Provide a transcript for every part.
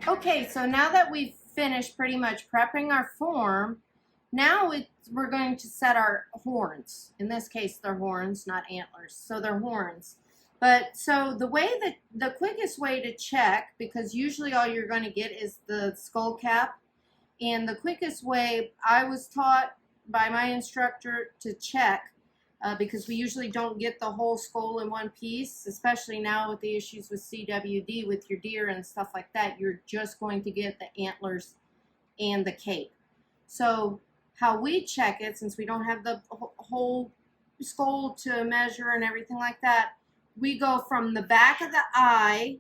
Okay, so now that we've finished pretty much prepping our form, now we're going to set our horns. In this case, they're horns, not antlers. So they're horns. But so the way that the quickest way to check, because usually all you're going to get is the skull cap, and the quickest way I was taught by my instructor to check, because we usually don't get the whole skull in one piece, especially now with the issues with CWD with your deer and stuff like that, you're just going to get the antlers and the cape. So how we check it, since we don't have the whole skull to measure and everything like that, we go from the back of the eye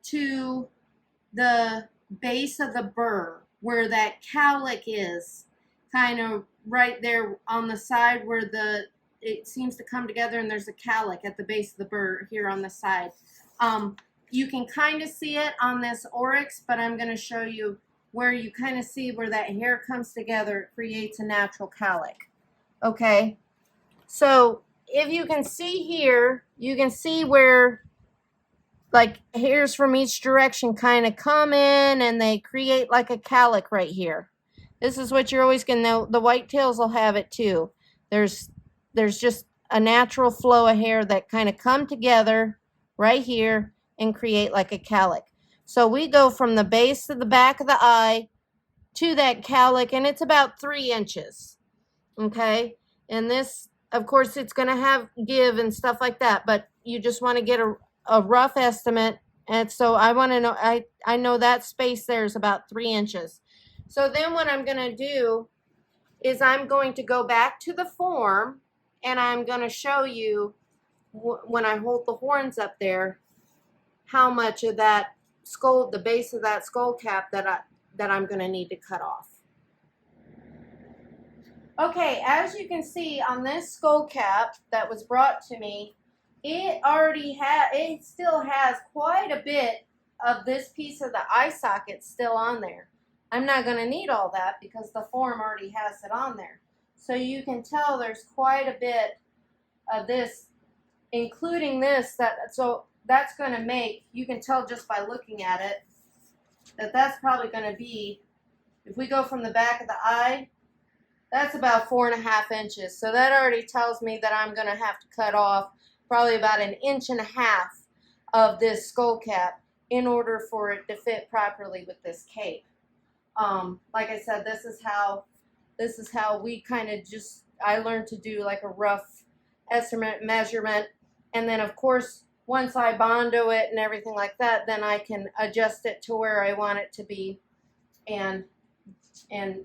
to the base of the burr, where that cowlick is, kind of right there on the side where it seems to come together, and there's a cowlick at the base of the burr here on the side. You can kind of see it on this Oryx, but I'm going to show you where you kind of see where that hair comes together. It creates a natural cowlick. Okay, so if you can see here, you can see where like hairs from each direction kind of come in and they create like a cowlick right here. This is what you're always going to know. The whitetails will have it too. There's just a natural flow of hair that kind of come together right here and create like a cowlick. So we go from the base of the back of the eye to that cowlick, and it's about 3 inches. Okay, and this, of course, it's going to have give and stuff like that, but you just want to get a rough estimate. And so I want to know, I know that space there is about 3 inches. So then what I'm going to do is I'm going to go back to the form, and I'm going to show you when I hold the horns up there how much of that skull, the base of that skull cap that I'm going to need to cut off. Okay, as you can see on this skull cap that was brought to me, it still has quite a bit of this piece of the eye socket still on there. I'm not going to need all that because the form already has it on there. So you can tell there's quite a bit of this, including this, so that's going to make, you can tell just by looking at it, that's probably going to be, if we go from the back of the eye, that's about 4.5 inches. So that already tells me that I'm going to have to cut off probably about 1.5 inches of this skull cap in order for it to fit properly with this cape. Like I said, this is how we kind of I learned to do like a rough estimate measurement, and then of course once I Bondo it and everything like that, then I can adjust it to where I want it to be and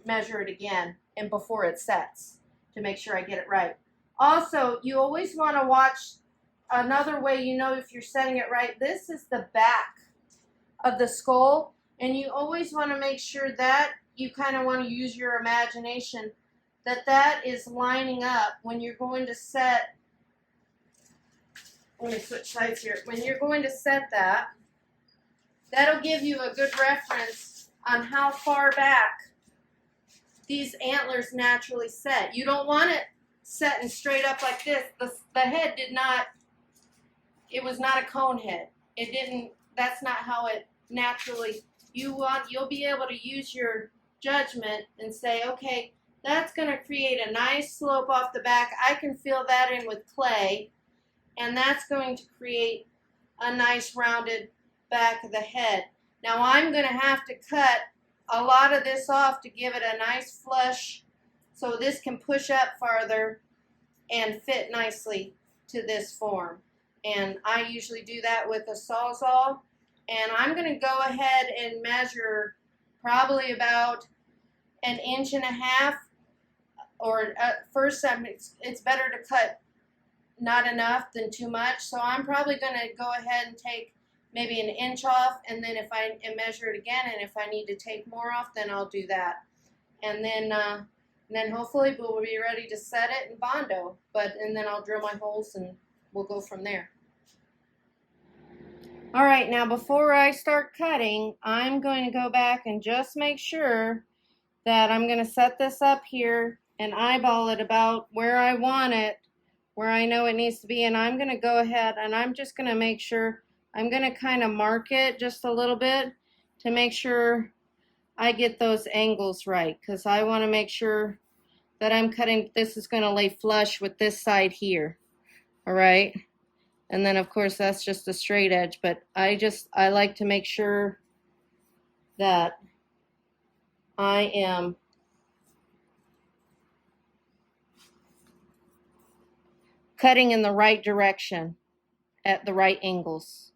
measure it again and before it sets to make sure I get it right. Also, you always want to watch another way you know if you're setting it right. This is the back of the skull, and you always want to make sure that you kind of want to use your imagination that is lining up when you're going to set. Let me switch sides here. When you're going to set that, that'll give you a good reference on how far back these antlers naturally set. You don't want it setting straight up like this. The head did not, it was not a cone head. It didn't, that's not how it naturally, you'll be able to use your judgment and say, okay, that's going to create a nice slope off the back. I can fill that in with clay, and that's going to create a nice rounded back of the head. Now I'm going to have to cut a lot of this off to give it a nice flush so this can push up farther and fit nicely to this form. And I usually do that with a Sawzall. And I'm going to go ahead and measure probably about 1.5 inches, or first it's better to cut not enough than too much. So I'm probably going to go ahead and take maybe 1 inch off, and then if I measure it again, and if I need to take more off, then I'll do that. And then hopefully we'll be ready to set it in Bondo. And then I'll drill my holes and we'll go from there. All right, now before I start cutting, I'm going to go back and just make sure that I'm going to set this up here and eyeball it about where I want it, where I know it needs to be, and I'm going to go ahead and I'm just going to make sure, I'm going to kind of mark it just a little bit, to make sure I get those angles right, because I want to make sure that I'm cutting, this is going to lay flush with this side here. All right. And then of course that's just a straight edge, but I like to make sure that I am cutting in the right direction at the right angles.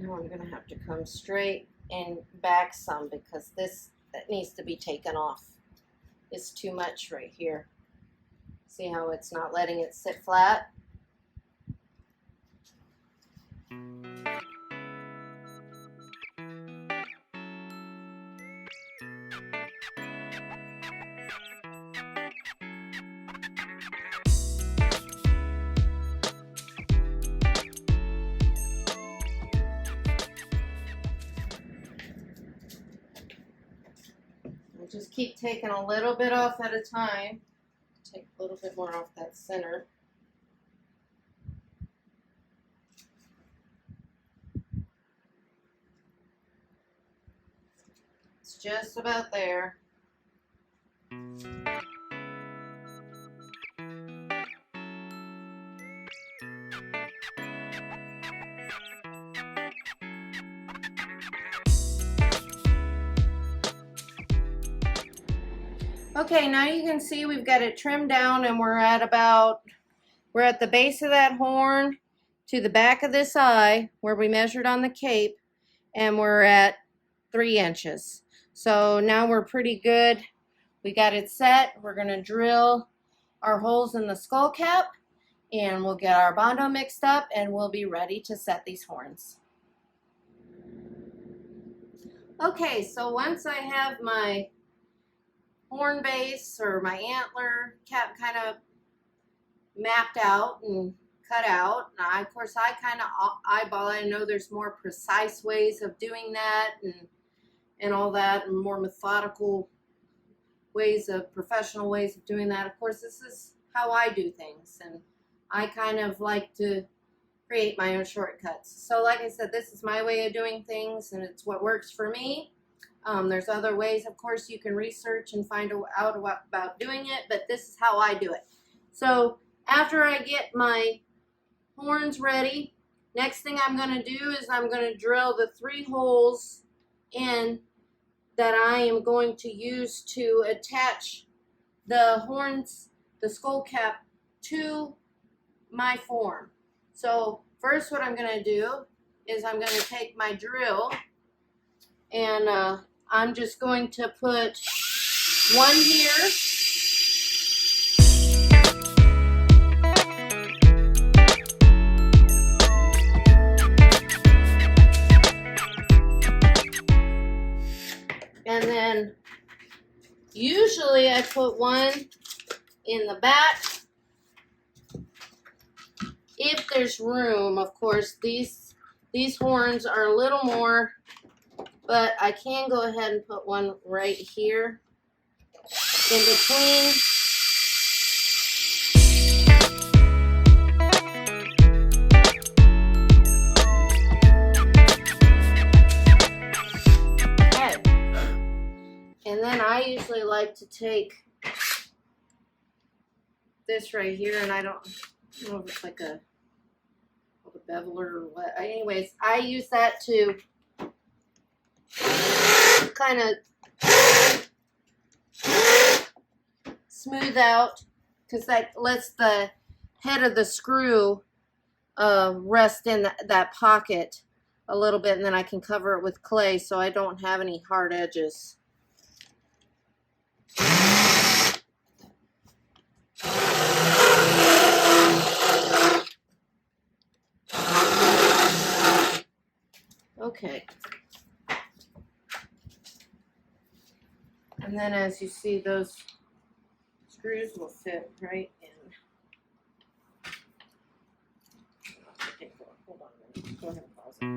Now I'm going to have to come straight and back some because that needs to be taken off. It's too much right here. See how it's not letting it sit flat? Just keep taking a little bit off at a time. Take a little bit more off that center. It's just about there. Okay, now you can see we've got it trimmed down, and we're at the base of that horn to the back of this eye where we measured on the cape, and we're at 3 inches. So now we're pretty good. We got it set. We're going to drill our holes in the skull cap, and we'll get our Bondo mixed up, and we'll be ready to set these horns. Okay, so once I have my horn base or my antler cap kind of mapped out and cut out, now of course I kind of eyeball it. I know there's more precise ways of doing that and all that, and more methodical ways of, professional ways of doing that. Of course, this is how I do things, and I kind of like to create my own shortcuts. So like I said, this is my way of doing things, and it's what works for me. There's other ways, of course, you can research and find out about doing it, but this is how I do it. So after I get my horns ready, next thing I'm going to do is I'm going to drill the 3 holes in that I am going to use to attach the horns, the skull cap, to my form. So first what I'm going to do is I'm going to take my drill, and I'm just going to put one here, and then usually I put one in the back if there's room. Of course, these horns are a little more, but I can go ahead and put one right here in between. Okay. And then I usually like to take this right here, and I don't know if it's like a beveler or what. Anyways, I use that to kind of smooth out, because that lets the head of the screw rest in that pocket a little bit, and then I can cover it with clay so I don't have any hard edges. Okay. And then as you see, those screws will fit right in. Okay, hold on a minute. Go ahead and pause it.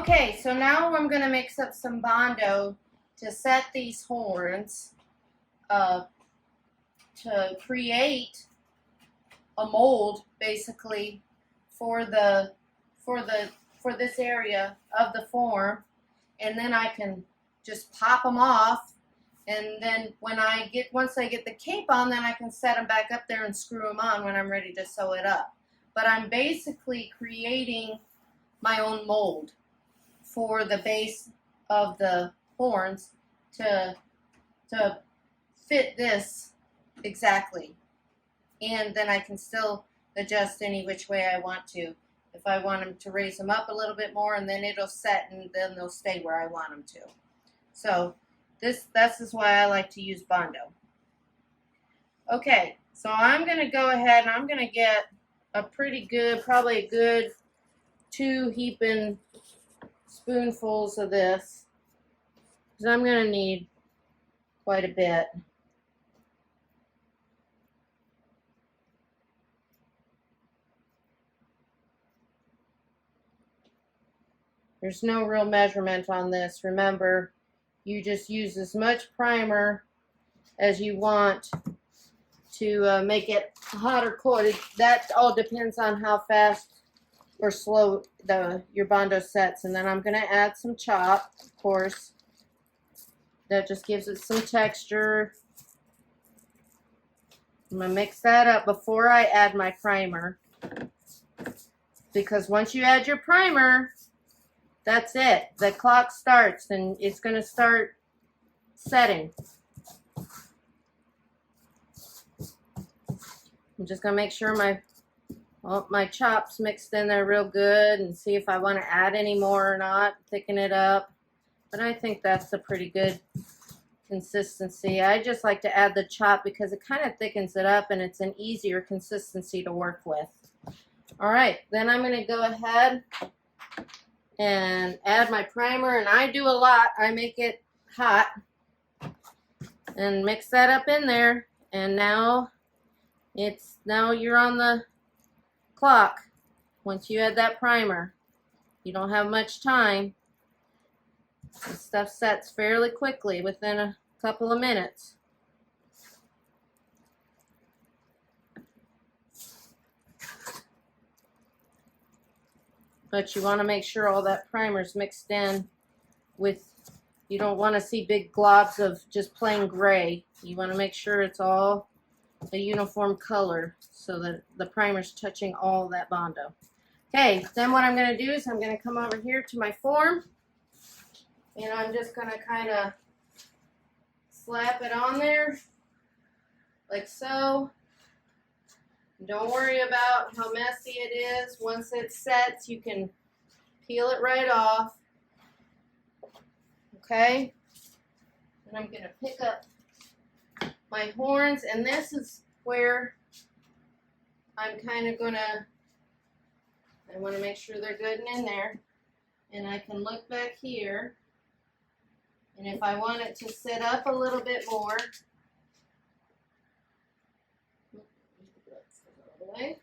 Okay, so now I'm going to mix up some Bondo to set these horns to create a mold basically for this area of the form, and then I can just pop them off, and then once I get the cape on, then I can set them back up there and screw them on when I'm ready to sew it up. But I'm basically creating my own mold for the base of the horns to fit this exactly. And then I can still adjust any which way I want to. If I want them to raise them up a little bit more, and then it'll set, and then they'll stay where I want them to. So this is why I like to use Bondo. Okay, so I'm going to go ahead and I'm going to get a pretty good, probably a good 2 heaping spoonfuls of this, because I'm going to need quite a bit. There's no real measurement on this. Remember, you just use as much primer as you want to make it hot or cold. That all depends on how fast or slow your Bondo sets. And then I'm going to add some chop, of course. That just gives it some texture. I'm going to mix that up before I add my primer, because once you add your primer, that's it. The clock starts and it's going to start setting. I'm just going to make sure my chop's mixed in there real good, and see if I want to add any more or not, thicken it up. But I think that's a pretty good consistency. I just like to add the chop because it kind of thickens it up and it's an easier consistency to work with. All right, then I'm going to go ahead and add my primer, and I do a lot. I make it hot and mix that up in there, and now you're on the clock. Once you add that primer, you don't have much time. This stuff sets fairly quickly within a couple of minutes. But you want to make sure all that primer's mixed in with, you don't want to see big globs of just plain gray. You want to make sure it's all a uniform color so that the primer's touching all that Bondo. Okay, then what I'm going to do is I'm going to come over here to my form, and I'm just going to kind of slap it on there like so. Don't worry about how messy it is. Once it sets, you can peel it right off. Okay? And I'm going to pick up my horns, and this is where I'm kind of going to, I want to make sure they're good and in there. And I can look back here, and if I want it to sit up a little bit more, okay.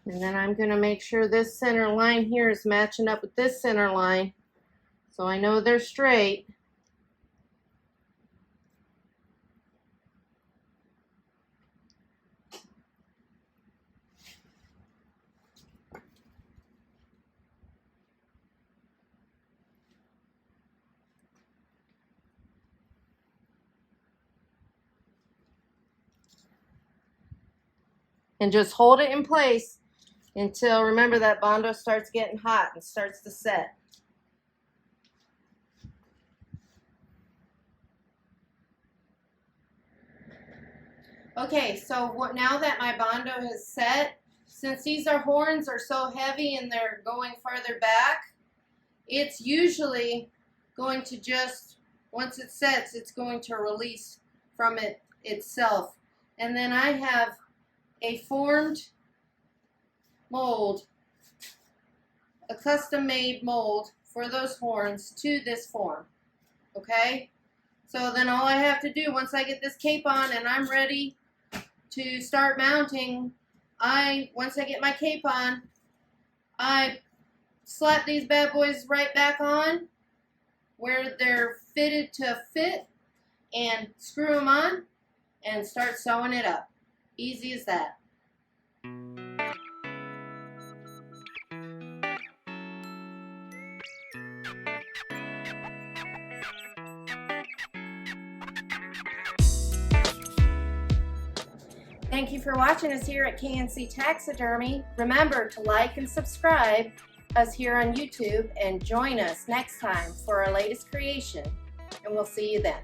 And then I'm going to make sure this center line here is matching up with this center line, so I know they're straight. And just hold it in place until, remember, that Bondo starts getting hot and starts to set. Okay, so now that my Bondo is set, since these horns are so heavy and they're going farther back, it's usually going to just, once it sets, it's going to release from it itself. And then I have a formed mold, a custom made mold for those horns to this form. Okay? So then all I have to do once I get this cape on and I'm ready to start mounting, once I get my cape on, I slap these bad boys right back on where they're fitted to fit and screw them on and start sewing it up. Easy as that. Thank you for watching us here at K&C Taxidermy. Remember to like and subscribe us here on YouTube and join us next time for our latest creation. And we'll see you then.